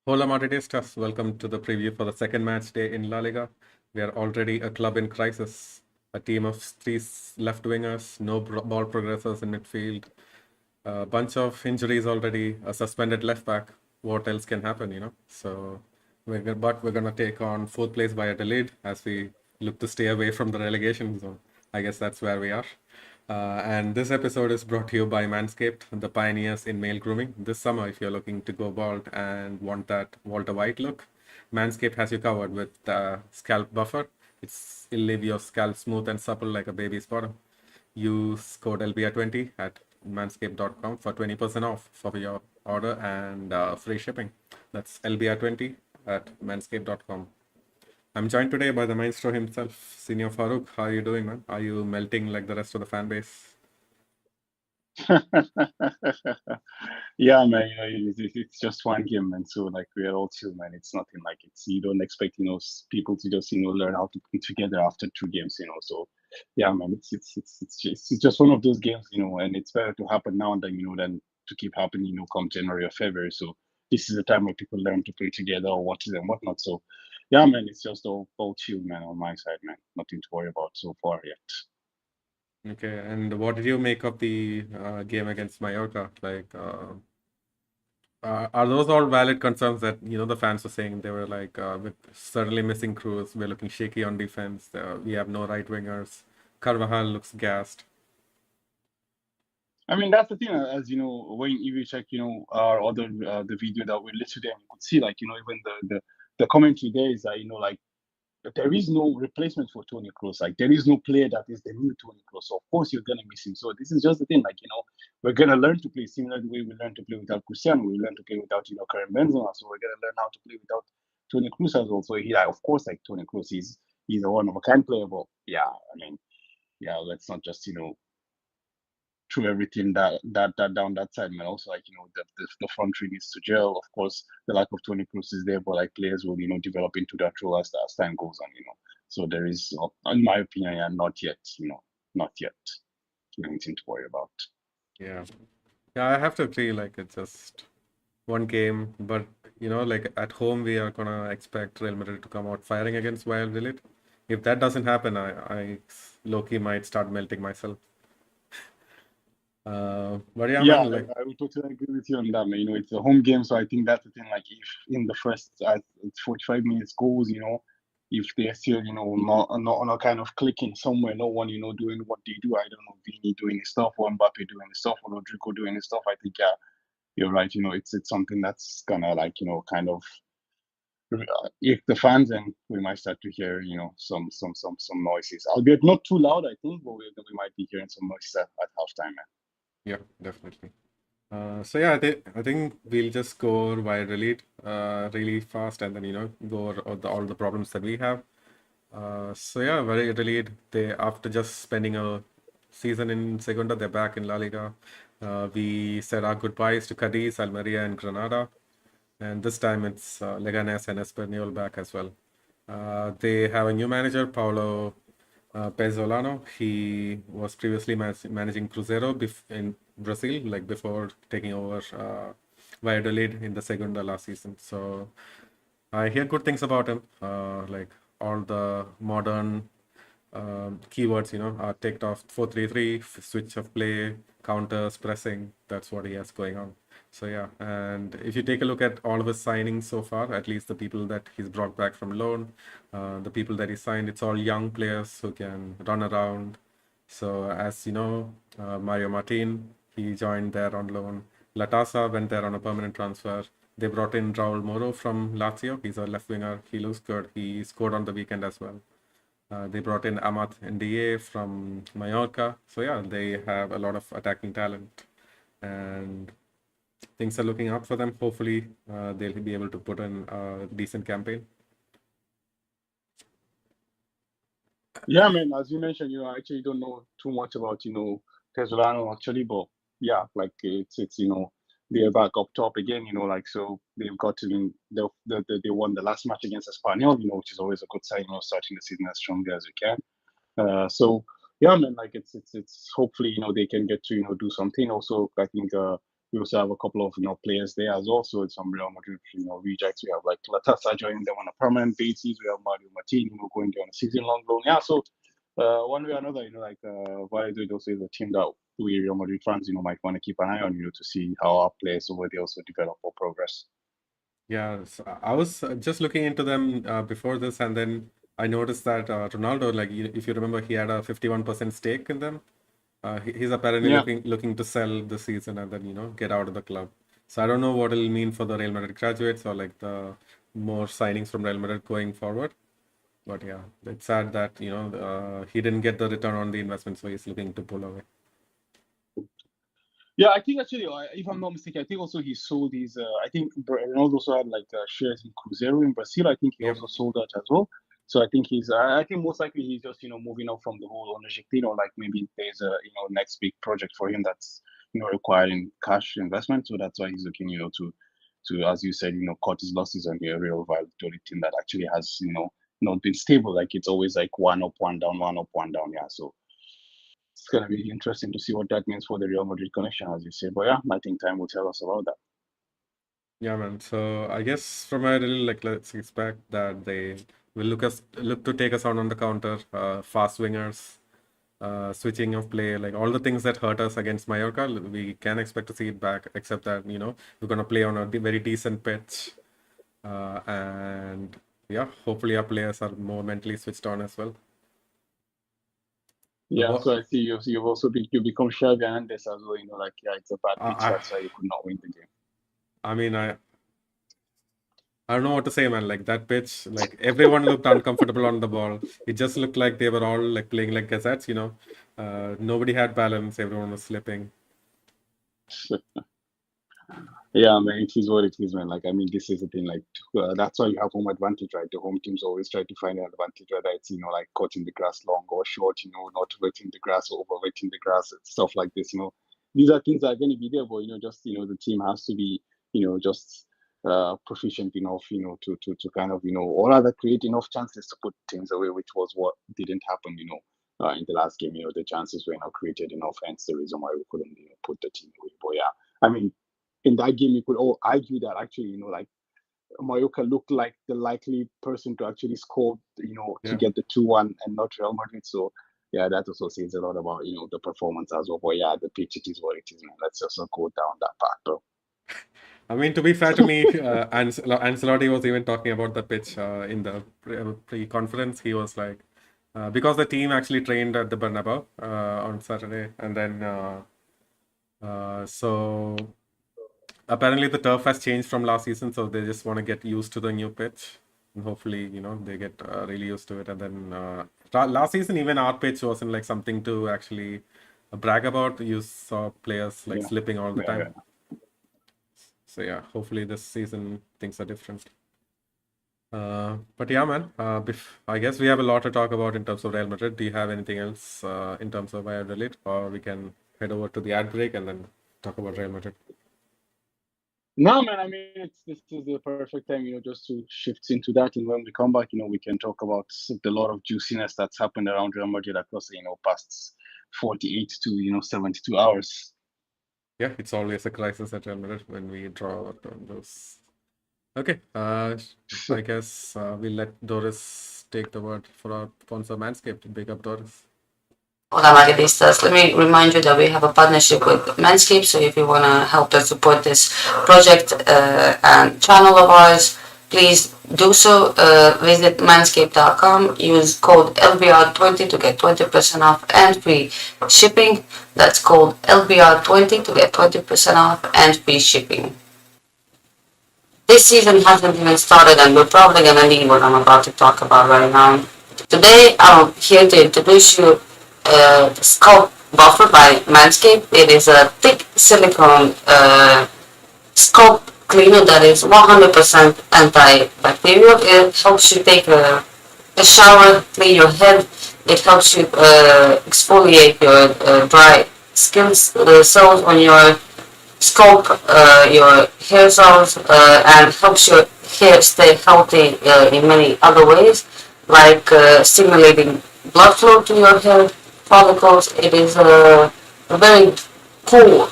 Hola Madridistas, welcome to the preview for the second match day in La Liga. We are already a club in crisis, a team of three left wingers, no ball progressors in midfield, a bunch of injuries already, a suspended left back. What else can happen? So, we're gonna take on fourth place Valladolid as we look to stay away from the relegation zone. I guess that's where we are. And this episode is brought to you by Manscaped, the pioneers in male grooming. This summer, if you're looking to go bald and want that Walter White look, Manscaped has you covered with Scalp Buffer. It'll leave your scalp smooth and supple like a baby's bottom. Use code LBR20 at manscaped.com for 20% off for your order and free shipping. That's LBR20 at manscaped.com. I'm joined today by the maestro himself, Senior Farouk. How are you doing, man? Are you melting like the rest of the fan base? Yeah, man, it's just one game, man. So like we are all chill, man. It's nothing like you don't expect, people to just, learn how to play together after two games. So yeah, man, it's just one of those games, and it's better to happen now than to keep happening, come January or February. So this is the time where people learn to play together or watch it and whatnot. So yeah, man, it's just all chill, man, on my side, man. Nothing to worry about so far yet. Okay, and what did you make of the game against Mallorca? Are those all valid concerns that the fans were saying? They were like, with certainly missing Cruz, we're looking shaky on defense. We have no right wingers. Carvajal looks gassed. I mean, that's the thing, as when you check, our other the video that we listed there, you could see, like, even the commentary there is that, like, there is no replacement for Tony Kroos. Like, there is no player that is the new Tony Kroos. So, of course, you're going to miss him. So, this is just the thing. Like, we're going to learn to play similar the way we learn to play without Cristiano. We learn to play without, Karim Benzema. So, we're going to learn how to play without Tony Kroos as well. So, of course, like, Tony Kroos, he's a one of a kind player. But, yeah, I mean, yeah, let's not just, through everything that down that side, man. Also, like, the front three needs to gel. Of course, the lack of Tony Cruz is there, but like players will develop into that role as time goes on. So there is, in my opinion, yeah, not yet anything to worry about. Yeah. Yeah, I have to agree. Like, it's just one game, but like at home, we are gonna expect Real Madrid to come out firing against Valladolid. If that doesn't happen, I low-key might start melting myself. But yeah, Yeah, man, like, I would totally agree with you on that, man. It's a home game, so I think that's the thing. Like, if in the first 45 minutes goes, if they're still, not kind of clicking somewhere, no one, doing what they do. I don't know, Vini doing his stuff, or Mbappe doing his stuff, or Rodrigo doing his stuff. I think, yeah, you're right. It's something that's gonna, like, kind of if the fans, and we might start to hear, some noises. Albeit not too loud, I think, but we might be hearing some noises at halftime, man. yeah, definitely. So yeah, I think we'll just go via delete really fast and then go over all the problems that we have. So yeah, very delete. They after just spending a season in Segunda, they're back in La Liga. We said our goodbyes to Cadiz, Almeria, and Granada, and this time it's Leganes and Espanyol back as well. They have a new manager, Paulo Pezzolano. He was previously managing Cruzeiro in Brazil, like before taking over Valladolid in the Segunda last season. So I hear good things about him. Like all the modern keywords, are ticked off 4-3-3, switch of play, counters, pressing. That's what he has going on. So yeah, and if you take a look at all of his signings so far, at least the people that he's brought back from loan, the people that he signed, it's all young players who can run around. So as you know, Mario Martin, he joined there on loan. Latasa went there on a permanent transfer. They brought in Raul Moro from Lazio. He's a left winger. He looks good. He scored on the weekend as well. They brought in Amat Ndiaye from Mallorca. So yeah, they have a lot of attacking talent, and things are looking up for them. Hopefully, they'll be able to put in a decent campaign. Yeah, man. As you mentioned, I actually don't know too much about Tesolano actually, but yeah, like it's they're back up top again. Like, so they've got to they won the last match against Espanyol, which is always a good sign. Starting the season as strongly as we can. So yeah, man. Like it's hopefully they can get to do something. Also, I think We also have a couple of players there as well. So it's some Real Madrid rejects. We have like Latasa joining them on a permanent basis. We have Mario Martin going there on a season-long loan. Yeah, so one way or another, like Valladolid also is a team that we Real Madrid fans might want to keep an eye on to see how our players over there also develop or progress. Yeah, so I was just looking into them before this, and then I noticed that Ronaldo, like if you remember, he had a 51% stake in them. He's apparently Yeah. looking to sell this season and then get out of the club. So I don't know what it'll mean for the Real Madrid graduates or like the more signings from Real Madrid going forward. But yeah, it's sad that he didn't get the return on the investment, so he's looking to pull away. Yeah, I think actually, if I'm not mistaken, I think also he sold his. I think Ronaldo also had like shares in Cruzeiro in Brazil. I think he Yep. also sold that as well. So I think he's. I think most likely he's just moving out from the whole ownership thing, or like maybe there's a next big project for him that's requiring cash investment. So that's why he's looking to as you said cut his losses on the Real Valladolid team that actually has not been stable. Like it's always like one up, one down, one up, one down. Yeah, so it's going to be interesting to see what that means for the Real Madrid connection, as you say. But yeah, I think time will tell us about that. Yeah, man. So I guess from a really let's expect that they will look to take us on the counter, fast wingers, switching of play, like all the things that hurt us against Mallorca. We can expect to see it back, except that we're gonna play on a very decent pitch, and yeah, hopefully our players are more mentally switched on as well. Yeah, so I see you've also you become Xavi Hernandez as well. Like it's a bad pitch, that's why you could not win the game. I mean, I don't know what to say, man. Like that pitch, like everyone looked uncomfortable on the ball. It just looked like they were all like playing like gazettes, Nobody had balance. Everyone was slipping. Yeah, man, it is what it is, man. Like, I mean, this is the thing. Like, that's why you have home advantage, right? The home teams always try to find an advantage, whether it's like cutting the grass long or short, not wetting the grass or over wetting the grass, stuff like this. These are things that are going to be there, but just the team has to be, just proficient enough, to kind of, or rather create enough chances to put things away, which was what didn't happen, in the last game. The chances were not created enough, hence the reason why we couldn't, put the team away. But yeah, I mean, in that game, you could all argue that actually, like Mallorca looked like the likely person to actually score, to get the 2-1 and not Real Madrid. So yeah, that also says a lot about the performance as well. But yeah, the pitch, it is what it is, man. Let's just go down that path, bro. I mean, to be fair to me, Ancelotti was even talking about the pitch in the pre-conference. He was like, because the team actually trained at the Bernabeu on Saturday, and then so apparently the turf has changed from last season, so they just want to get used to the new pitch, and hopefully they get really used to it. And then last season, even our pitch wasn't like something to actually brag about. You saw players like slipping all the time. Yeah. So yeah, hopefully this season things are different. But yeah, man, I guess we have a lot to talk about in terms of Real Madrid. Do you have anything else in terms of Valladolid, or we can head over to the ad break and then talk about Real Madrid? No, man, I mean, this is the perfect time, just to shift into that. And when we come back, we can talk about the lot of juiciness that's happened around Real Madrid across, past 48 to, 72 hours. Yeah, it's always a crisis at Real Madrid when we draw out on those. Okay, I guess we'll let Doris take the word for our sponsor Manscaped. Big up, Doris. Hola Madridistas, let me remind you that we have a partnership with Manscaped, so if you want to help us support this project and channel of ours, please do so. Visit manscaped.com, use code LBR20 to get 20% off and free shipping. That's code LBR20 to get 20% off and free shipping. This season hasn't even started, and we're probably going to need what I'm about to talk about right now. Today, I'm here to introduce you Scalp Buffer by Manscaped. It is a thick silicone scalp cleaner that is 100% antibacterial. It helps you take a shower, clean your head. It helps you exfoliate your dry skin cells on your scalp, your hair cells, and helps your hair stay healthy in many other ways, like stimulating blood flow to your hair follicles. It is a very cool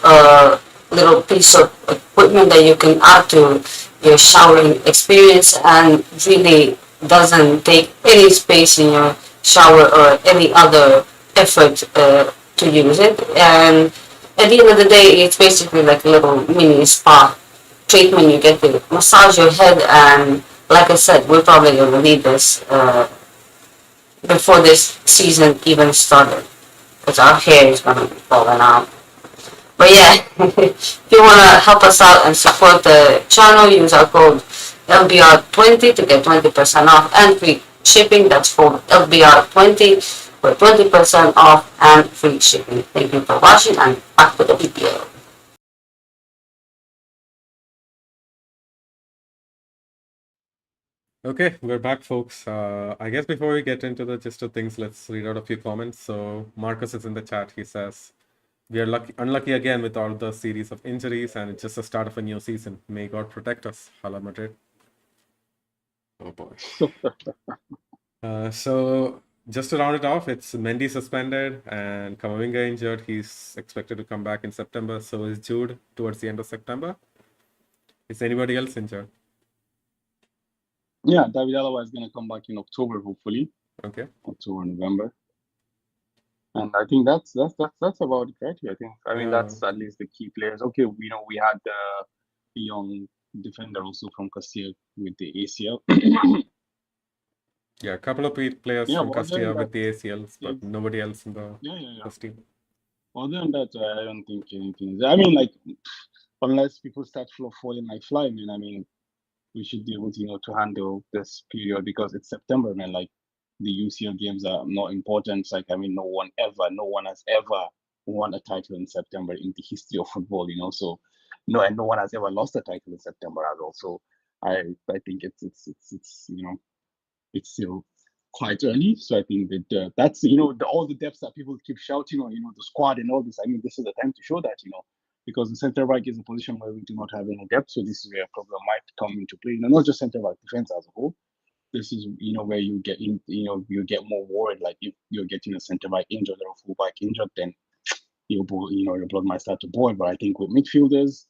little piece of equipment that you can add to your showering experience and really doesn't take any space in your shower or any other effort to use it. And at the end of the day, it's basically like a little mini spa treatment. You get to massage your head, and like I said, we're probably going to need this before this season even started, because our hair is going to be falling out. But yeah, if you want to help us out and support the channel, use our code LBR20 to get 20% off and free shipping. That's code LBR20 for 20% off and free shipping. Thank you for watching, and back to the video. Okay, we're back, folks. I guess before we get into the gist of things, let's read out a few comments. So Marcus is in the chat. He says, "We are unlucky again with all the series of injuries, and it's just the start of a new season. May God protect us. Hala Madrid." Oh boy. So just to round it off, it's Mendy suspended and Kamavinga injured. He's expected to come back in September. So is Jude towards the end of September. Is anybody else injured? Yeah, David Alaba is going to come back in October, hopefully. Okay. October, November. And I think that's about it, right? I mean, that's at least the key players. Okay, we had the young defender also from Castilla with the ACL. Yeah, a couple of players Yeah, from but other Castilla than with the that, ACLs, but nobody else in the first team. Other than that, I don't think anything. I mean, like, unless people start falling like fly, man. I mean, we should be able to to handle this period because it's September, man. Like the UCL games are not important. It's like, I mean, no one has ever won a title in September in the history of football, So and no one has ever lost a title in September as well. So I think it's it's still quite early. So I think that that's all the depths that people keep shouting on, the squad and all this. I mean, this is the time to show that, because the center back is a position where we do not have any depth. So this is where a problem might come into play. Not just center back, defense as a whole. This is where you get in, you get more worried. Like if you're getting a center back injured or a full back injured, then your blood might start to boil. But I think with midfielders,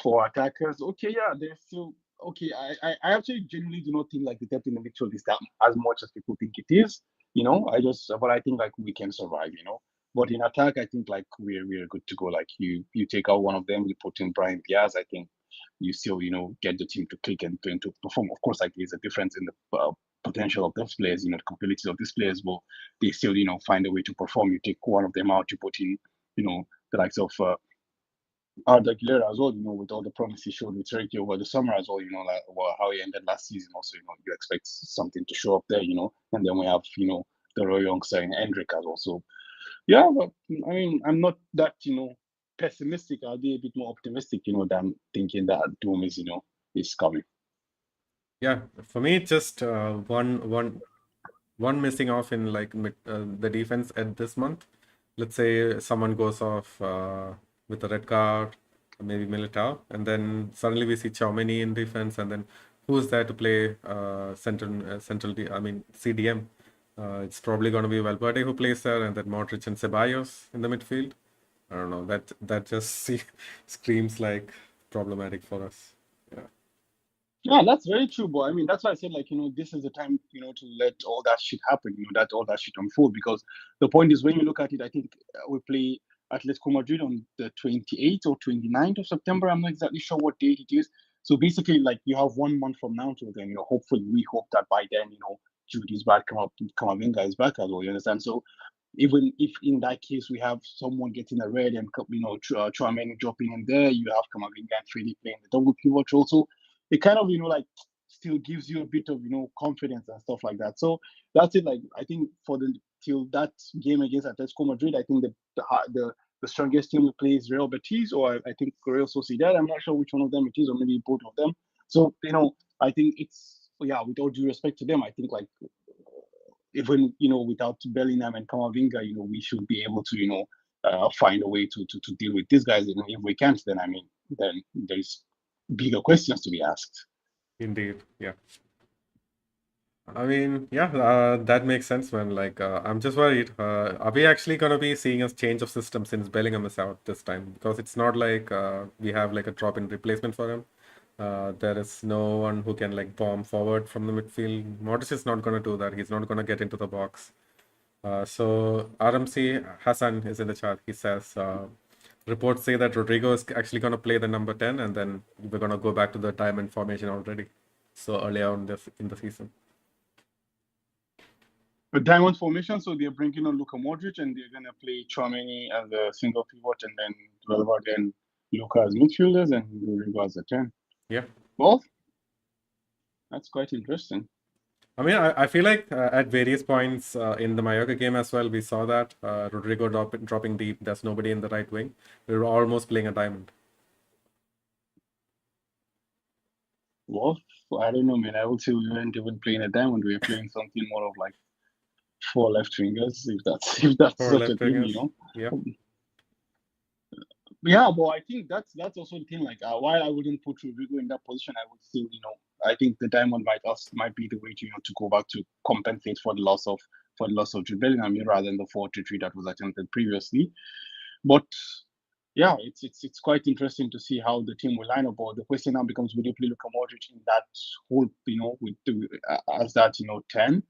for attackers, okay, yeah, they're still okay. I actually genuinely do not think like the depth in the midfield is that as much as people think it is. But I think like we can survive. But in attack, I think like we're good to go. Like you take out one of them, you put in Brian Diaz. I think you still get the team to click and to perform. Of course, like there's a difference in the potential of those players, the capabilities of these players, but they still find a way to perform. You take one of them out, you put in the likes of Aguilera as well, with all the promise he showed with Turkey over the summer as well, like how he ended last season. Also, you expect something to show up there, and then we have, the Roy Young saying Hendrick as well. So, yeah, but I mean, I'm not that, pessimistic. I'll be a bit more optimistic, than thinking that doom is coming. Yeah, for me, just one missing off in like the defense at this month. Let's say someone goes off with a red card, maybe Militao, and then suddenly we see Chaumeni in defense, and then who's there to play CDM? It's probably going to be Valverde who plays there, and then Modric and Ceballos in the midfield. I don't know. That just screams like problematic for us. Yeah. Yeah, that's very true, but I mean, that's why I said, like, this is the time, to let all that shit happen, that all that shit unfold. Because the point is, when you look at it, I think we play Atletico Madrid on the 28th or 29th of September. I'm not exactly sure what date it is. So basically, like, you have 1 month from now till then, hopefully, we hope that by then, Jude is back, Kamavinga is back as well, you understand? So even if in that case we have someone getting a red and Chouameni dropping in there, you have Kamavinga and Freddy playing the double pivot also. It kind of like still gives you a bit of confidence and stuff like that. So that's it. Like I think till that game against Atletico Madrid, I think the strongest team we play is Real Betis or I think Real Sociedad. I'm not sure which one of them it is, or maybe both of them. So I think it's with all due respect to them, I think like even without Bellingham and Kamavinga, we should be able to find a way to deal with these guys. If we can't, then I mean then there's bigger questions to be asked. Indeed, yeah. I mean, yeah, that makes sense, man. Like, I'm just worried. Are we actually gonna be seeing a change of system since Bellingham is out this time? Because it's not like we have like a drop in replacement for him. There is no one who can like bomb forward from the midfield. Modric is not gonna do that. He's not gonna get into the box. So RMC Hassan is in the chat. He says reports say that Rodrigo is actually gonna play the number 10, and then we're gonna go back to the diamond formation already. So early on this in the season. A diamond formation, so they're bringing on Luka Modric and they're gonna play Chouameni as a single pivot, and then Valverde and Luka as midfielders, and Rodrigo as a 10. Yeah. Well, that's quite interesting. I mean, I feel like at various points in the Mallorca game as well, we saw that Rodrigo dropping deep. There's nobody in the right wing. We were almost playing a diamond. Well, I don't know, man. I would say we weren't even playing a diamond. We were playing something more of like 4 left wingers, if that's Four such a left thing, wingers. you know. Yeah. Yeah, but I think that's also the thing. Like, while I wouldn't put Rodrigo in that position, I would still, I think the diamond might be the way to to go back to compensate for the loss of Jude Bellingham rather than the 4-3 that was attempted previously. But yeah, it's quite interesting to see how the team will line up. But the question now becomes: will you play Luka Modric in that whole, with as that 10?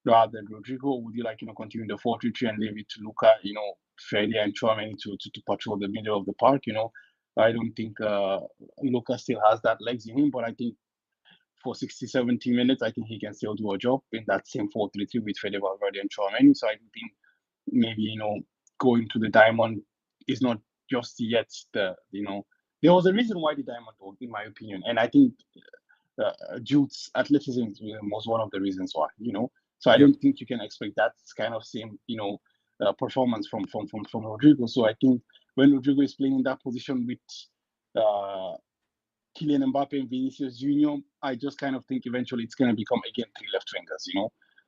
Rather than Rodrigo, would you continue the 4-3 and leave it to Luka, Freddie and Chouameni to patrol the middle of the park? I don't think Luka still has that legs in him, but I think for 60, 70 minutes, I think he can still do a job in that same 4-3-3 with Freddie Valverde and Chouameni. So I think maybe going to the diamond is not just yet there was a reason why the diamond won, in my opinion, and I think Jude's athleticism was one of the reasons why. So I Yep. don't think you can expect that kind of same performance from Rodrigo. So I think when Rodrigo is playing in that position with Kylian Mbappe and Vinicius Junior, I just kind of think eventually it's going to become again 3 left wingers.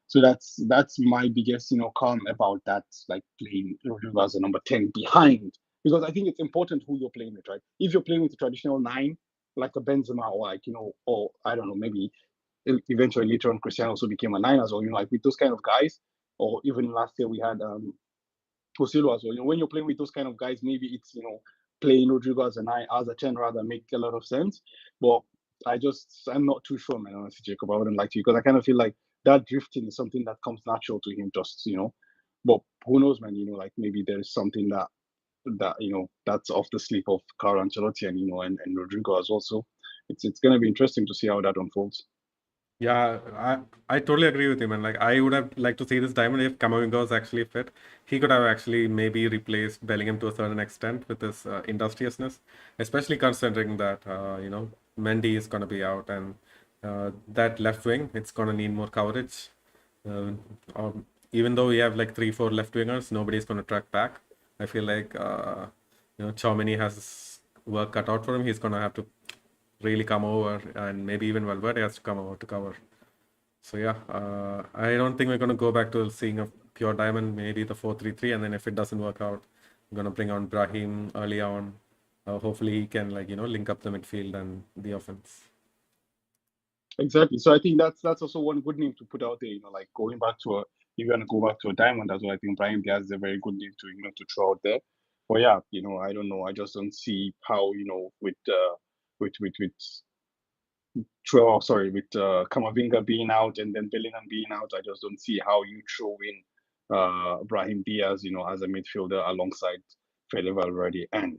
So that's my biggest calm about that, like playing Rodrigo as a number 10 behind, because I think it's important who you're playing with, right? If you're playing with a traditional 9 like a Benzema, or like or I don't know, maybe eventually later on Cristiano also became a 9 as well, like with those kind of guys. Or even last year we had Joselu as well. When you're playing with those kind of guys, maybe it's playing Rodrigo as a 9, as a 10 rather, make a lot of sense. But I'm not too sure, man, honestly, Jacob. I wouldn't like to, because I kind of feel like that drifting is something that comes natural to him, just but who knows, man, like maybe there's something that that's off the sleep of Carlo Ancelotti and and Rodrigo as well. So it's going to be interesting to see how that unfolds. Yeah, I totally agree with you, man. Like, I would have liked to see this diamond if Camavinga was actually fit. He could have actually maybe replaced Bellingham to a certain extent with his industriousness, especially considering that, Mendy is going to be out, and that left wing, it's going to need more coverage. Uh, Even though we have like 3, 4 left wingers, nobody's going to track back. I feel like, Chouameni has work cut out for him. He's going to have to really come over, and maybe even Valverde has to come over to cover. So yeah, I don't think we're going to go back to seeing a pure diamond, maybe the 4-3-3, and then if it doesn't work out, I'm going to bring on Brahim early on. Hopefully he can link up the midfield and the offense. Exactly. So I think that's also one good name to put out there. Like going back to if you're gonna go back to a diamond as well, I think Brian Diaz is a very good name to throw out there. But yeah, I don't know. I just don't see how with Camavinga being out and then Bellingham being out, I just don't see how you throw in Brahim Diaz, as a midfielder alongside Fede Valverde and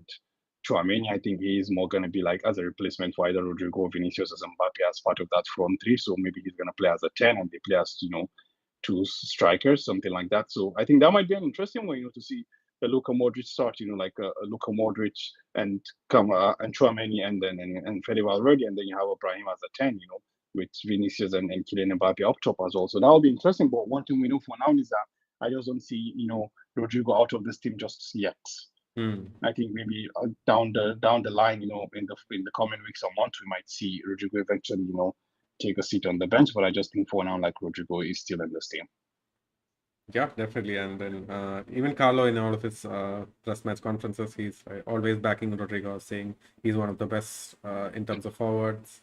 Chouameni. I think he is more going to be like as a replacement for either Rodrigo, Vinicius, or Mbappe as part of that front 3. So maybe he's going to play as a 10 and they play as 2 strikers, something like that. So I think that might be an interesting one, to see the Luka Modric start, like a Luka Modric and Chouameni and then and Fede Valverde, and then you have Ibrahim as a 10, with Vinicius and Kylian Mbappe up top as well. So that will be interesting. But one thing we know for now is that I just don't see Rodrigo out of this team just yet. I think maybe down the line, in the coming weeks or months, we might see Rodrigo eventually, take a seat on the bench. But I just think for now, like Rodrigo is still in this team. Yeah, definitely. And then even Carlo, in all of his press match conferences, he's always backing Rodrigo, saying he's one of the best in terms of forwards.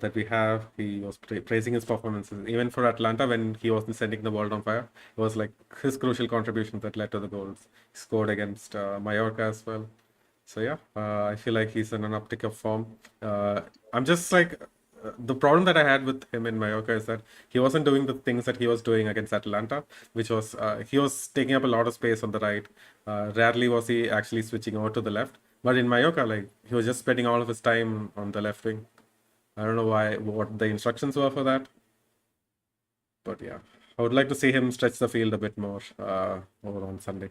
that we have. He was praising his performances. Even for Atlanta, when he wasn't sending the world on fire, it was like his crucial contributions that led to the goals. He scored against Mallorca as well. So yeah, I feel like he's in an uptick of form. I'm just like the problem that I had with him in Mallorca is that he wasn't doing the things that he was doing against Atlanta, which was he was taking up a lot of space on the right. Rarely was he actually switching over to the left. But in Mallorca, like he was just spending all of his time on the left wing. I don't know what the instructions were for that, but yeah, I would like to see him stretch the field a bit more over on Sunday.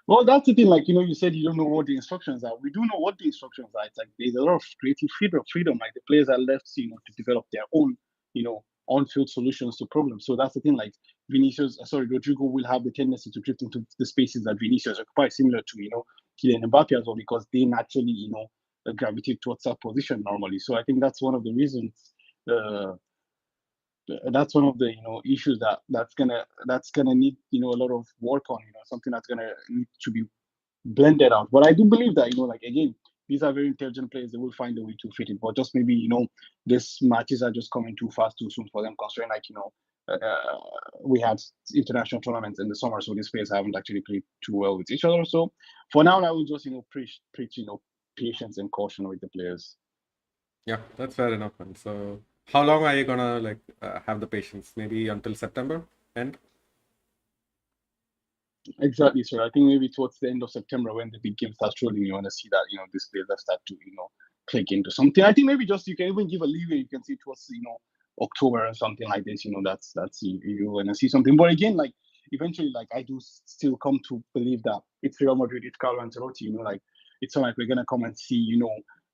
Well, that's the thing. Like, you said you don't know what the instructions are. We do know what the instructions are. It's like there's a lot of creative freedom. Like the players are left, to develop their own, on-field solutions to problems. So that's the thing. Like Rodrigo will have the tendency to drift into the spaces that Vinicius occupy, similar to Kylian Mbappe as well, because they naturally gravitate towards that position normally. So I think that's one of the reasons. That's one of the issues that's gonna need a lot of work on, something that's gonna need to be blended out. But I do believe that like again, these are very intelligent players. They will find a way to fit it. But just maybe these matches are just coming too fast, too soon for them, considering we had international tournaments in the summer, so these players haven't actually played too well with each other. So for now, I will just preach patience and caution with the players. Yeah, that's fair enough, man. So how long are you gonna like have the patience? Maybe until September end? Exactly, sir. I think maybe towards the end of September, when the big game starts rolling, you want to see that these players that start to click into something. I think maybe just you can even give a leeway. You can see towards October or something like this. That's you want to see something. But again, like eventually, like I do still come to believe that it's Real Madrid, it's Carlo Ancelotti. Like it's not like we're gonna come and see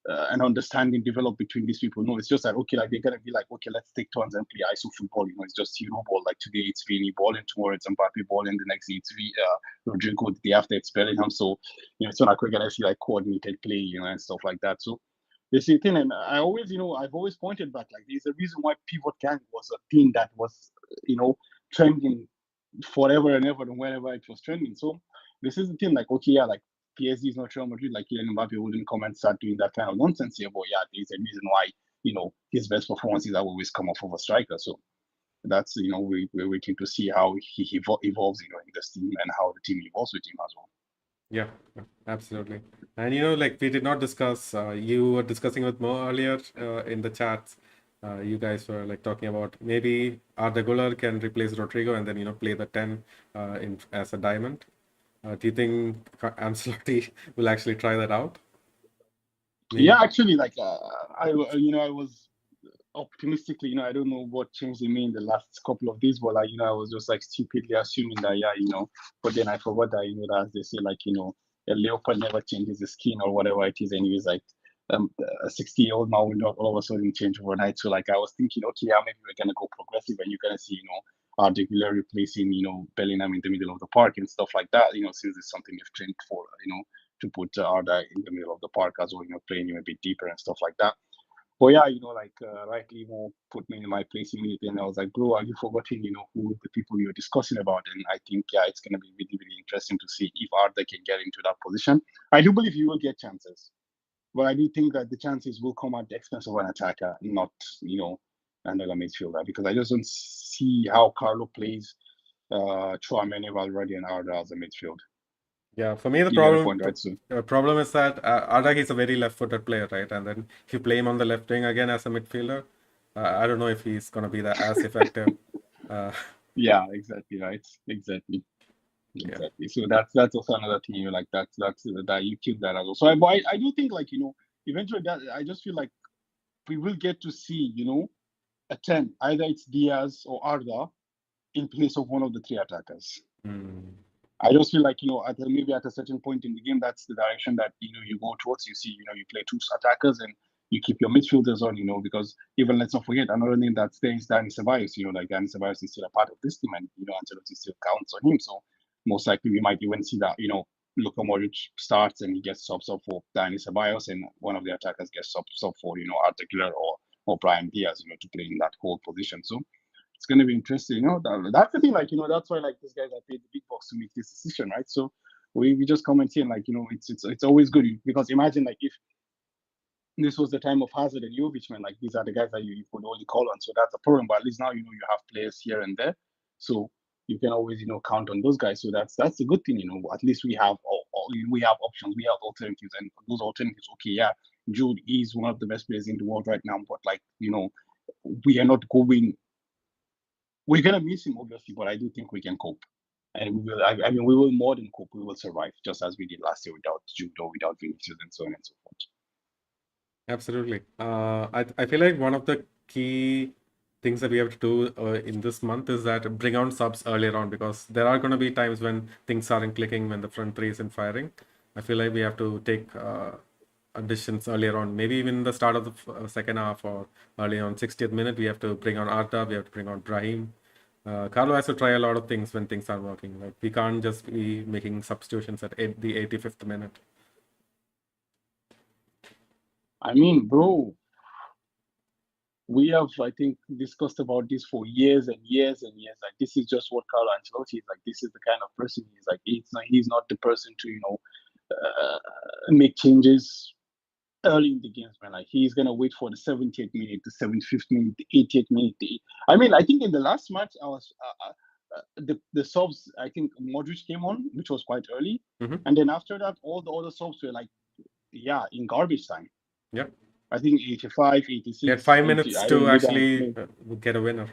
an understanding develop between these people. No, it's just like, okay, like they're gonna be like, okay, let's take turns and play ISO football. It's just hero ball. Like today it's Vini ball, and tomorrow it's Mbappe ball, and the next day it's Rodrigo. The day after it's Bellingham. So it's not like we're gonna see like coordinated play, and stuff like that. So this is the thing, and I always, I've always pointed back, like there's a reason why pivot gang was a thing that was, trending forever and ever and whenever it was trending. So this is the thing, like, okay, yeah, like PSG is not Real Madrid, like Kylian Mbappe wouldn't come and start doing that kind of nonsense here, but yeah, there's a reason why, his best performances have always come off of a striker. So that's, we're waiting to see how he evolves, in this team and how the team evolves with him as well. Yeah, absolutely. And like we did not discuss, you were discussing with Mo earlier in the chats. You guys were like talking about maybe Arda Güler can replace Rodrigo and then play the 10 as a diamond. Do you think Ancelotti will actually try that out? Maybe. Yeah, actually, like I was optimistically, I don't know what changed in me in the last couple of days, but like, I was just like stupidly assuming that, yeah, but then I forgot that, that as they say, like, a leopard never changes the skin or whatever it is. Anyways, like, a 60-year-old man will not all of a sudden change overnight. So like, I was thinking, okay, yeah, maybe we're going to go progressive and you're going to see, Arda Güler replacing, Bellingham in the middle of the park and stuff like that, since it's something you've trained for, to put Arda in the middle of the park as well, playing him a bit deeper and stuff like that. But yeah, rightly Mo put me in my place immediately, and I was like, bro, are you forgetting, who the people you're discussing about? And I think, yeah, it's going to be really, really interesting to see if Arda can get into that position. I do believe he will get chances, but I do think that the chances will come at the expense of an attacker, not, another midfielder, because I just don't see how Carlo plays Tchouaméni, Valverde, and Arda as a midfield. Yeah, for me the problem is that Arda is a very left-footed player, right? And then if you play him on the left wing again as a midfielder, I don't know if he's gonna be as effective. Yeah, exactly, right. Exactly. So that's also another thing. Like that you keep that as well. So I do think, like, eventually that I just feel like we will get to see a 10, either it's Diaz or Arda in place of one of the three attackers. I just feel like, maybe at a certain point in the game, that's the direction that, you go towards. You see, you play two attackers and you keep your midfielders on, because even let's not forget, another name that stays Dani Ceballos, like Dani Ceballos is still a part of this team and, Ancelotti still counts on him. So most likely we might even see that, Luka Modric starts and he gets subs up for Dani Ceballos and one of the attackers gets subs up for, Arda Güler or Brahim Diaz, to play in that whole position. So it's going to be interesting. That's the thing. Like, that's why like these guys are paid the big bucks to make this decision, right? So we just come and see, and like, it's always good because imagine like if this was the time of Hazard and Jovic, man. Like, these are the guys that you could only call on. So that's a problem. But at least now, you have players here and there. So you can always, count on those guys. So that's a good thing, At least we have options, we have alternatives, and those alternatives. Okay, yeah, Jude is one of the best players in the world right now, but like, we are not going. We're gonna miss him obviously, but I do think we can cope, and we will. I mean, we will more than cope. We will survive, just as we did last year without Jude or without Vinicius and so on and so forth. Absolutely. I feel like one of the key things that we have to do in this month is that bring on subs earlier on, because there are going to be times when things aren't clicking, when the front three isn't firing. I feel like we have to take additions earlier on, maybe even the start of the second half or early on 60th minute. We have to bring on Arda, we have to bring on Brahim. Carlo has to try a lot of things when things are working. Like, we can't just be making substitutions at the 85th minute. I mean, bro, we have, I think, discussed about this for years and years and years. Like, this is just what Carlo Ancelotti is like. This is the kind of person he is. Like, he's not the person to, make changes early in the games, man. Like, he's gonna wait for the 70th minute, the 75th minute, the 80th minute. I mean, I think in the last match, I was the subs. I think Modric came on, which was quite early, and then after that, all the other subs were like, in garbage time. Yeah. I think 85, 86. He had 5 minutes to actually get a winner.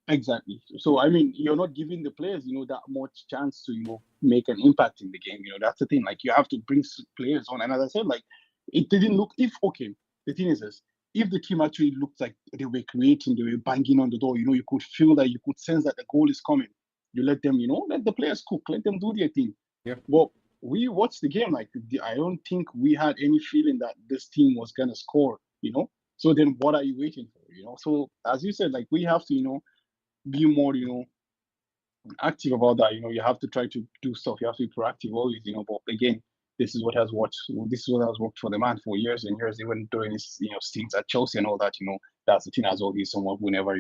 Exactly. So, I mean, you're not giving the players, that much chance to, make an impact in the game. That's the thing. Like, you have to bring players on. And as I said, like, it didn't look, the thing is this, if the team actually looked like they were creating, they were banging on the door, you could feel that, you could sense that the goal is coming. You let them, let the players cook, let them do their thing. Yeah. Well, we watched the game. Like, I don't think we had any feeling that this team was going to score, So then what are you waiting for, So as you said, like, we have to, be more, active about that. You have to try to do stuff. You have to be proactive always, But again, this is what has worked. This is what has worked for the man for years and years. Even during his, stints at Chelsea and all that. That's the thing as well. He's someone who never,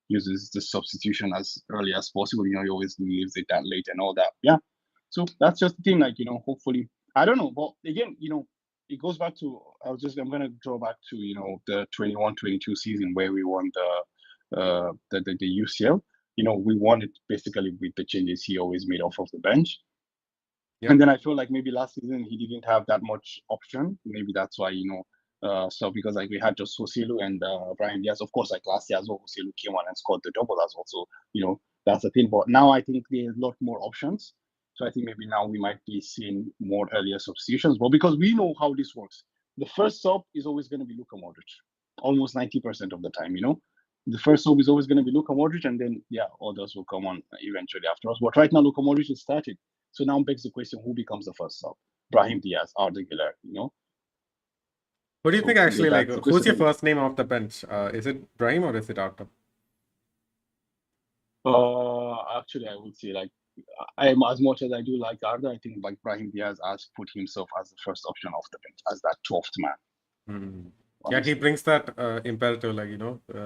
uses the substitution as early as possible. He always leaves it that late and all that. Yeah. So that's just the thing. Like, hopefully, I don't know. But again, it goes back to. I'm gonna draw back to the 21-22 season where we won the UCL. We won it basically with the changes he always made off of the bench. Yeah. And then I feel like maybe last season he didn't have that much option. Maybe that's why, so because like we had just Joselu and Brahim Diaz. Of course, like last year as well, Joselu came on and scored the double as well. So, that's the thing. But now I think there's a lot more options. So I think maybe now we might be seeing more earlier substitutions. But because we know how this works, the first sub is always going to be Luka Modric, almost 90% of the time, The first sub is always going to be Luka Modric, and then, others will come on eventually after us. But right now, Luka Modric is started. So now begs the question, who becomes the first sub? Brahim Diaz, Arda Güler, What do you think actually, like, who's your first name off the bench? Is it Brahim or is it Arda? Actually, I would say, like, I'm as much as I do like Arda, I think like Brahim Diaz has put himself as the first option off the bench, as that 12th man. Yeah, he brings that imperative, like,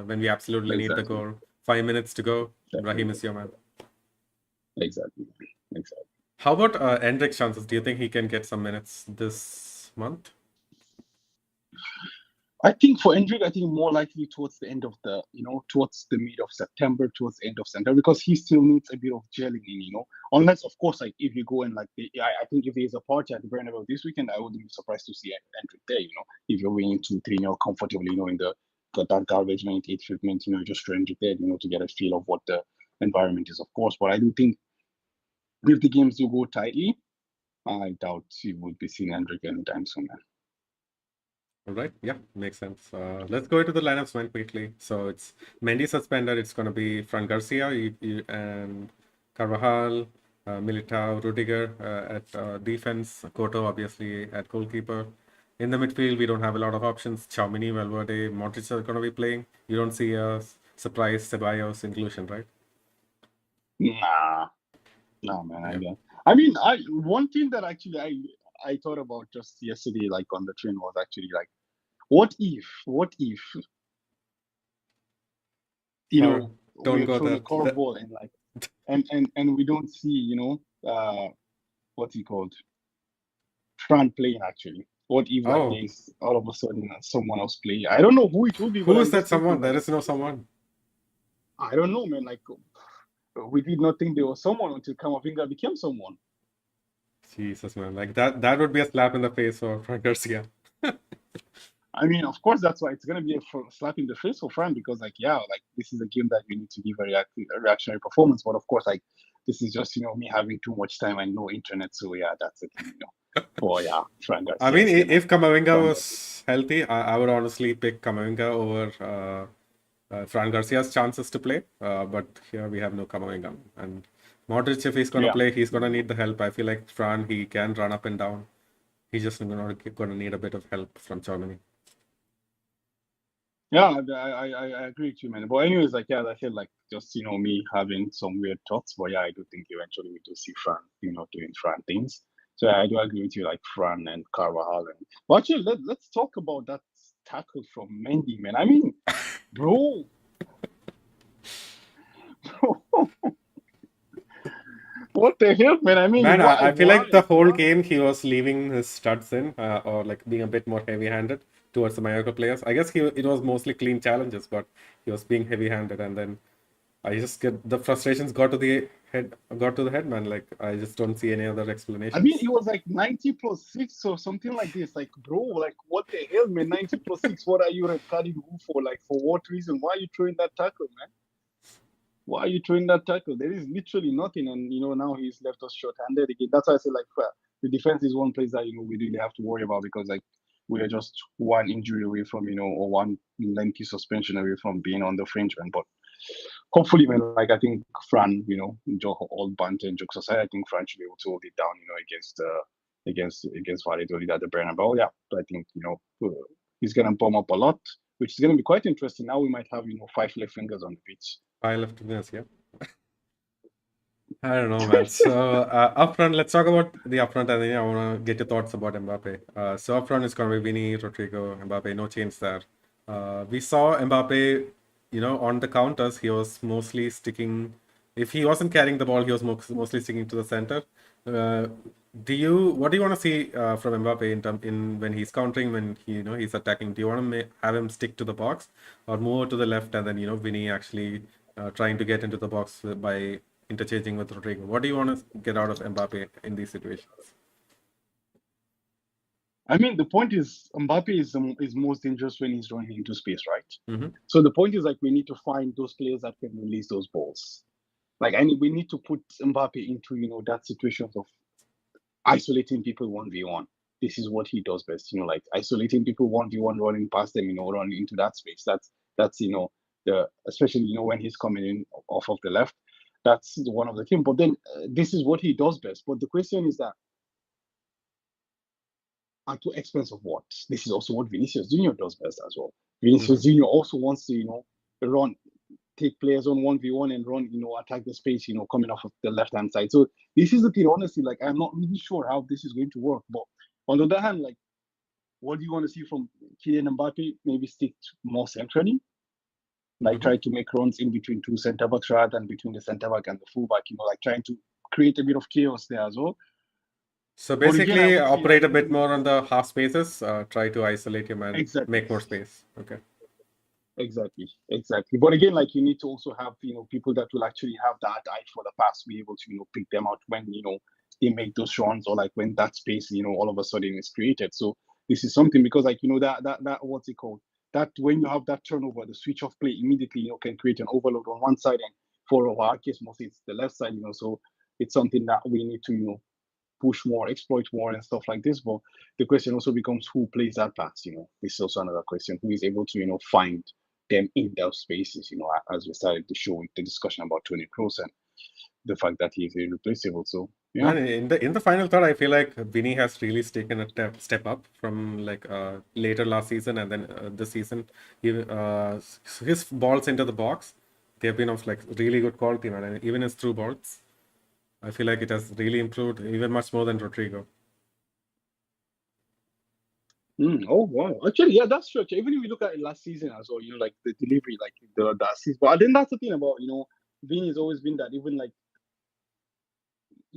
when we absolutely need the goal. 5 minutes to go, Brahim is your man. Exactly. How about Hendrik's chances? Do you think he can get some minutes this month? I think for Hendrik, I think more likely towards the end of the, towards the mid of September, towards the end of September, because he still needs a bit of gelling in, Unless, of course, like if you go and like, I think if there's a party at the Bernabeu this weekend, I wouldn't be surprised to see Hendrik there, If you're winning 2-3 comfortably, in that garbage minute, 8th minute, just throw Hendrik there, to get a feel of what the environment is, of course. But I do think if the games do go tightly, I doubt you would be seeing Hendrik anytime soon, man. All right. Yeah, makes sense. Let's go into the lineups very quickly. So it's Mendy suspended. It's going to be Fran Garcia and Carvajal, Militao, Rudiger at defense, Couto obviously at goalkeeper. In the midfield, we don't have a lot of options. Tchouaméni, Valverde, Modric are going to be playing. You don't see a surprise Ceballos inclusion, right? No, man. Yeah. I mean, one thing that actually I thought about just yesterday, like on the train, was actually like, what if don't go throw the curveball and like and we don't see what's he called, Fran playing actually. What if like Oh, there's all of a sudden someone else play? I don't know who it will be, but who I'm is that just thinking someone? There like is no someone. I don't know, man. Like we did not think there was someone until Kamavinga became someone. Jesus, man. Like that would be a slap in the face for Frank Garcia. I mean, of course, that's why it's gonna be a slap in the face for Fran because, like, yeah, like this is a game that you need to give a reactionary performance. But of course, like this is just me having too much time and no internet. So yeah, that's the thing. But yeah, Fran I Garcia mean, is gonna if Camavinga Fran Garcia. was healthy, I would honestly pick Camavinga over Fran Garcia's chances to play. But here we have no Camavinga. And Modric, if he's going to Yeah, play, he's going to need the help. I feel like Fran, he can run up and down. He's just going to need a bit of help from Germany. yeah, I agree with you, man. But anyways, like yeah, I feel like just me having some weird thoughts. But yeah, I do think eventually we do see Fran, doing Fran things. So yeah, I do agree with you, like Fran and Carvajal. But actually, let's talk about that tackle from Mendy, man. I mean, bro, what the hell, man? I mean, Man, why, I feel like the whole why? game he was leaving his studs in, or like being a bit more heavy-handed towards the Mallorca players. I guess it was mostly clean challenges, but he was being heavy-handed, and then I just get the frustrations got to the head, man. Like I just don't see any other I mean, explanations. it was like 90 plus 6 or something like this. Like, bro, like, what the hell, man? 90 plus 6, what are you red carding who for? Like, for what reason? Why are you throwing that tackle, man? Why are you throwing that tackle? There is literally nothing. And, now he's left us short-handed again. That's why I say, like, the defense is one place that, we really have to worry about because, like, we are just one injury away from, or one lengthy suspension away from being on the fringe, man. But hopefully, man, like, I think Fran, all banter and jokes aside, I think Fran should be able to hold it down, against Valladolid at the Bernabeu. Yeah, but I think, he's going to bomb up a lot, which is going to be quite interesting. Now we might have, 5 left fingers on the pitch. Pile of goodness, yeah. I don't know, man. So upfront, let's talk about the upfront, and then I want to get your thoughts about Mbappe. So upfront is going to be Vini, Rodrigo, Mbappe. No change there. We saw Mbappe, on the counters, he was mostly sticking. If he wasn't carrying the ball, he was mostly sticking to the center. What do you want to see from Mbappe in when he's countering, when he's attacking? Do you want to have him stick to the box, or move to the left, and then Vini actually trying to get into the box by interchanging with Rodrigo? What do you want to get out of Mbappe in these situations? I mean, the point is, Mbappe is most dangerous when he's running into space, right? Mm-hmm. So the point is, like, we need to find those players that can release those balls. Like, we need to put Mbappe into, that situation of isolating people 1v1. This is what he does best, like isolating people 1v1, running past them, running into that space. That's especially when he's coming in off of the left. That's one of the things. But then this is what he does best. But the question is that at the expense of what? This is also what Vinicius Junior does best as well. Vinicius Junior also wants to, run, take players on 1v1 and run, attack the space, coming off of the left-hand side. So this is the thing, honestly, like, I'm not really sure how this is going to work. But on the other hand, like, what do you want to see from Kylian Mbappe? Maybe stick more centrally, like try to make runs in between two centre-backs rather than between the centre-back and the full-back, like trying to create a bit of chaos there as well. So But again, I basically, would say, operate like, a bit more on the half spaces, try to isolate him and exactly. make more space. Okay. Exactly. But again, like, you need to also have people that will actually have that eye for the pass, be able to pick them out when they make those runs, or like when that space all of a sudden is created. So this is something, because like that what's it called? That when you have that turnover, the switch of play immediately can create an overload on one side, and for our case mostly it's the left side. So it's something that we need to push more, exploit more, and stuff like this. But the question also becomes who plays that pass. This is also another question: who is able to find them in those spaces, as we started to show with the discussion about Toni Kroos and the fact that he is irreplaceable. So yeah. Man, in the final third, I feel like Vinny has really taken a step up from like later last season, and then this season. His balls into the box, they have been of like really good quality, man. And even his through balls, I feel like it has really improved even much more than Rodrigo. Oh wow! Actually, yeah, that's true. Even if we look at it last season as well, like the delivery, like the assist. But I think that's the thing about Vini has always been that even like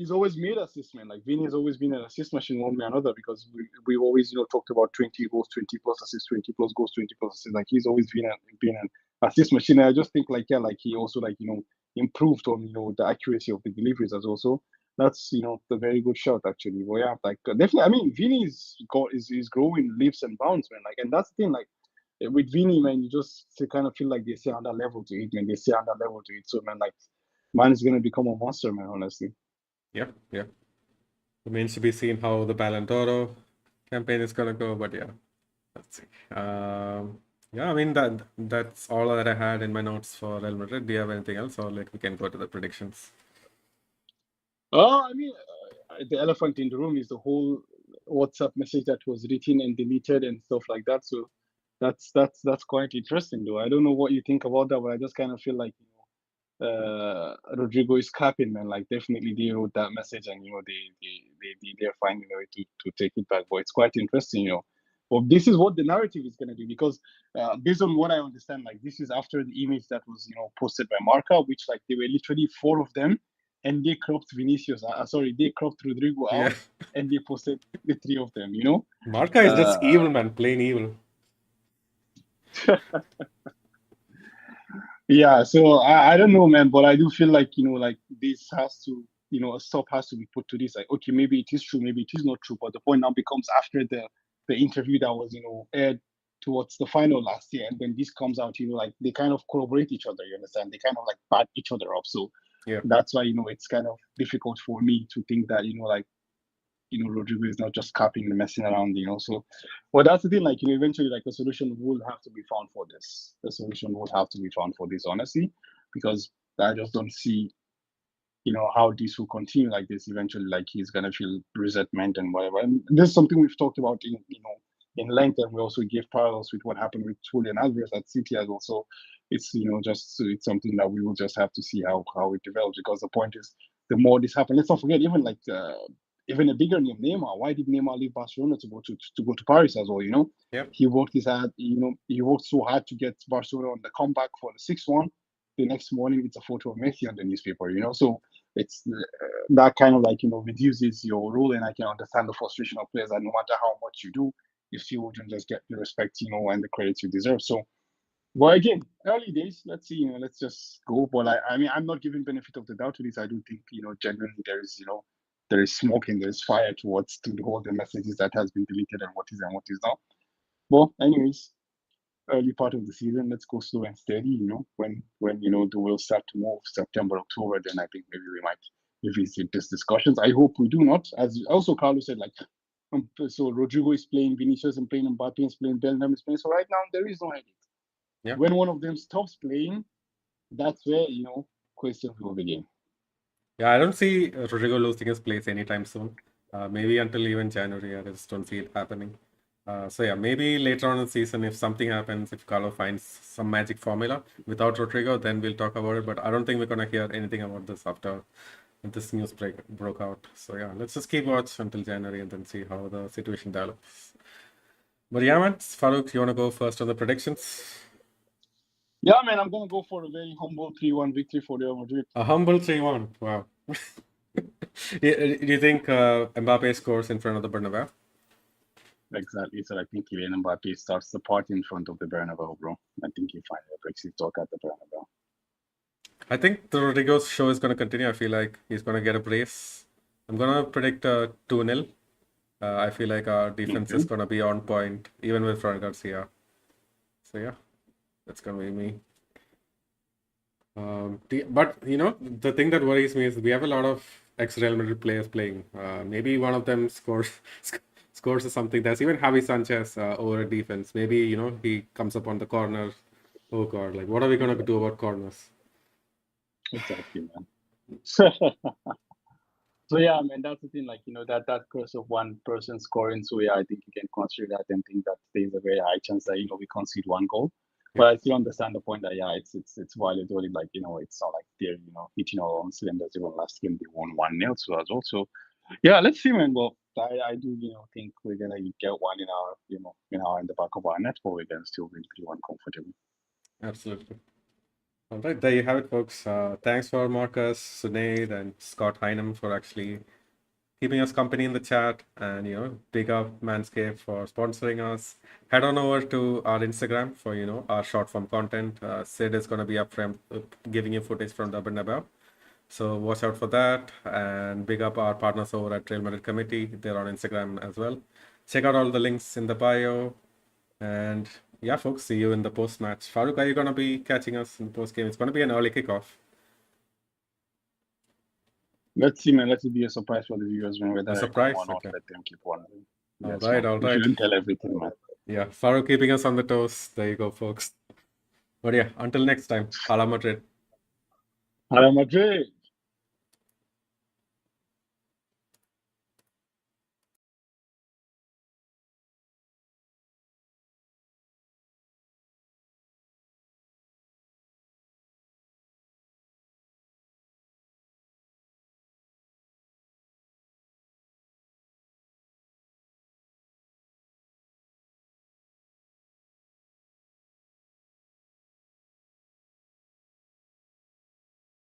he's always made assists, man. Like Vini has always been an assist machine one way or another because we always talked about 20 goals, 20 plus assists, 20 plus goals, 20 plus assists. Like he's always been an assist machine. And I just think like he also improved on the accuracy of the deliveries as also. That's the very good shot actually. But yeah, like definitely. I mean, Vini is growing leaps and bounds, man. Like, and that's the thing. Like with Vini, man, you just kind of feel like they say on that level to it, man. They say on that level to it. So man, like man is gonna become a monster, man. Honestly. Yeah, yeah. Remains to be seen how the Ballon d'Or campaign is gonna go, but yeah, let's see. Yeah, I mean that's all that I had in my notes for Real Madrid. Do you have anything else, or like we can go to the predictions? I mean, the elephant in the room is the whole WhatsApp message that was written and deleted and stuff like that. So that's quite interesting, though. I don't know what you think about that, but I just kind of feel like Rodrigo is capping, man. Like definitely they wrote that message, and they're finding a way to take it back. But it's quite interesting. But this is what the narrative is going to be because based on what I understand, like this is after the image that was posted by Marca, which like they were literally four of them, and they cropped Vinicius. Sorry, they cropped Rodrigo out, Yeah, and they posted the three of them. Marca is just evil, man, plain evil. Yeah, so I don't know, man, but I do feel like like this has to a stop has to be put to this. Like, okay, maybe it is true, maybe it is not true, but the point now becomes after the interview that was aired towards the final last year, and then this comes out, like they kind of corroborate each other. You understand? They kind of like back each other up. So Yeah, that's why it's kind of difficult for me to think that like Rodrigo is not just capping and messing around, So, well, that's the thing. Like, eventually, like a solution will have to be found for this. The solution will have to be found for this, honestly, because I just don't see, how this will continue like this. Eventually, like he's gonna feel resentment and whatever. And this is something we've talked about in length, and we also gave parallels with what happened with Julian Alvarez at City as well. So it's it's something that we will just have to see how it develops because the point is the more this happens. Let's not forget even like even a bigger name, Neymar. Why did Neymar leave Barcelona to go to Paris as well? yeah, He worked his hard. He worked so hard to get Barcelona on the comeback for the 6-1. The next morning, it's a photo of Messi on the newspaper. So it's that kind of like reduces your role, and I can understand the frustration of players that no matter how much you do, you still wouldn't just get the respect and the credit you deserve. So, well, again, early days. Let's see. Let's just go. But I mean, I'm not giving benefit of the doubt to this. I do think genuinely there is smoke and there's fire towards to all the messages that has been deleted and what is not. Well, anyways, early part of the season, let's go slow and steady. When the wheels start to move, September, October, then I think maybe we might revisit these discussions. I hope we do not. As also Carlos said, like so Rodrigo is playing, Vinicius is playing, Mbappe is playing, Bellingham is playing. So right now there is no headache. yeah. When one of them stops playing, that's where questions will begin. Yeah, I don't see Rodrigo losing his place anytime soon. Maybe until even January. I just don't see it happening. So yeah, maybe later on in the season, if something happens, if Carlo finds some magic formula without Rodrigo, then we'll talk about it. But I don't think we're gonna hear anything about this after this news broke out. So yeah, let's just keep watch until January and then see how the situation develops. But yeah, man, Farouk, you wanna go first on the predictions? Yeah, man, I'm gonna go for a very humble 3-1 victory for Real Madrid. A humble 3-1. Wow. Do you think Mbappe scores in front of the Bernabeu? Exactly. So I think Kylian Mbappe starts the party in front of the Bernabeu, bro. I think he finally breaks his talk at the Bernabeu. I think the Rodrigo's show is going to continue. I feel like he's going to get a brace. I'm going to predict 2-0. I feel like our defense is going to be on point, even with Fran Garcia. So yeah, that's going to be me. But the thing that worries me is we have a lot of ex-Real Madrid players playing. Maybe one of them scores or something. There's even Javi Sanchez over a defense. Maybe he comes up on the corner. Oh God! Like what are we gonna do about corners? Exactly, man. So yeah, man, that's the thing. Like that curse of one person scoring. So yeah, I think you can consider that and think that there's a very high chance that we concede one goal. But I still understand the point that it's Valladolid. Like it's not like they're hitting all on cylinders. Even last game they won 1-0. So as also, yeah, let's see, man. Well, I do think we're gonna get one in our in the back of our net, but we're gonna still win 3-1 comfortably. Absolutely. All right, there you have it, folks. Thanks for Marcus, Sunaid, and Scott Hynam for actually keeping us company in the chat, and big up Manscaped for sponsoring us. Head on over to our Instagram for our short form content. Sid is gonna be up from giving you footage from the Bernabeu, so watch out for that. And big up our partners over at Real Madrid Committee. They're on Instagram as well. Check out all the links in the bio. And yeah, folks, see you in the post match. Farooq, are you gonna be catching us in the post game? It's gonna be an early kickoff. Let's see, man. Let it be a surprise for the viewers, man. Whether A I surprise? come or not, Okay. let them keep wondering. All Yes, right, man. all We right. shouldn't tell everything, man. Yeah, Farooq keeping us on the toes. There you go, folks. But yeah, until next time, Hala Madrid. Hala Madrid.